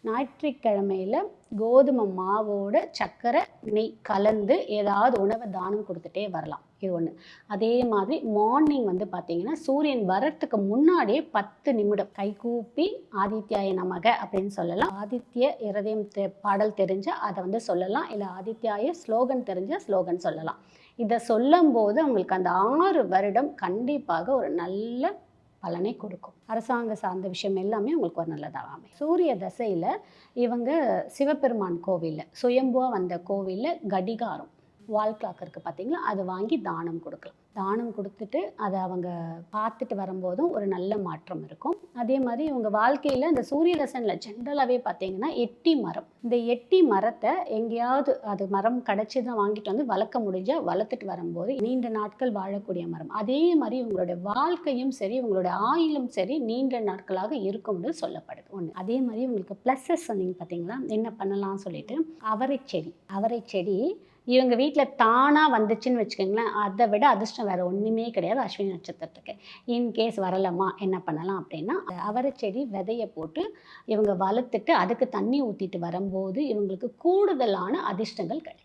ஞாயிற்றுக்கிழமையில் கோதுமை மாவோட சர்க்கரை நெய் கலந்து ஏதாவது உணவை தானம் கொடுத்துட்டே வரலாம். இது ஒன்று. அதே மாதிரி மார்னிங் வந்து பார்த்தீங்கன்னா சூரியன் வரத்துக்கு முன்னாடியே 10 நிமிடம் கைகூப்பி ஆதித்யாய நமக அப்படின்னு சொல்லலாம். ஆதித்ய இருதயம் பாடல் தெரிஞ்சால் அதை வந்து சொல்லலாம், இல்லை ஆதித்யாய ஸ்லோகன் தெரிஞ்சால் ஸ்லோகன் சொல்லலாம். இதை சொல்லும் போது அவங்களுக்கு அந்த 6 வருடம் கண்டிப்பாக ஒரு நல்ல பலனை கொடுக்கும். அரசாங்க சார்ந்த விஷயம் எல்லாமே உங்களுக்கு ஒரு நல்லதாக அமையும். சூரிய தசையில் இவங்க சிவபெருமான் கோவிலில் சுயம்புவாக வந்த கோவிலில் கடிகாரம் வால் கிளாக் இருக்குது பார்த்தீங்களா, அது வாங்கி தானம் கொடுக்கலாம். தானம் கொடுத்துட்டு அதை அவங்க பார்த்துட்டு வரும்போதும் ஒரு நல்ல மாற்றம் இருக்கும். அதே மாதிரி இவங்க வாழ்க்கையில் இந்த சூரிய தசனில் ஜென்ரலாகவே பார்த்தீங்கன்னா எட்டி மரம், இந்த எட்டி மரத்தை எங்கேயாவது அது மரம் கிடச்சி தான் வாங்கிட்டு வந்து வளர்க்க முடிஞ்சால் வளர்த்துட்டு வரும்போது நீண்ட நாட்கள் வாழக்கூடிய மரம். அதே மாதிரி இவங்களுடைய வாழ்க்கையும் சரி இவங்களுடைய ஆயுளும் சரி நீண்ட நாட்களாக இருக்கும்னு சொல்லப்படுது. ஒன்று. அதே மாதிரி இவங்களுக்கு ப்ளஸ்ஸஸ் சொன்னீங்க பார்த்தீங்களா, என்ன பண்ணலாம்னு சொல்லிட்டு அவரை செடி இவங்க வீட்டில் தானாக வந்துச்சுன்னு வச்சுக்கோங்களேன், அதை விட அதிர்ஷ்டம் வேறு ஒன்றுமே கிடையாது அஸ்வினி நட்சத்திரத்துக்கு. இன்கேஸ் வரலாமா என்ன பண்ணலாம் அப்படின்னா, அவரை செடி விதையை போட்டு இவங்க வளர்த்துட்டு அதுக்கு தண்ணி ஊற்றிட்டு வரும்போது இவங்களுக்கு கூடுதலான அதிர்ஷ்டங்கள் கிடைக்கும்.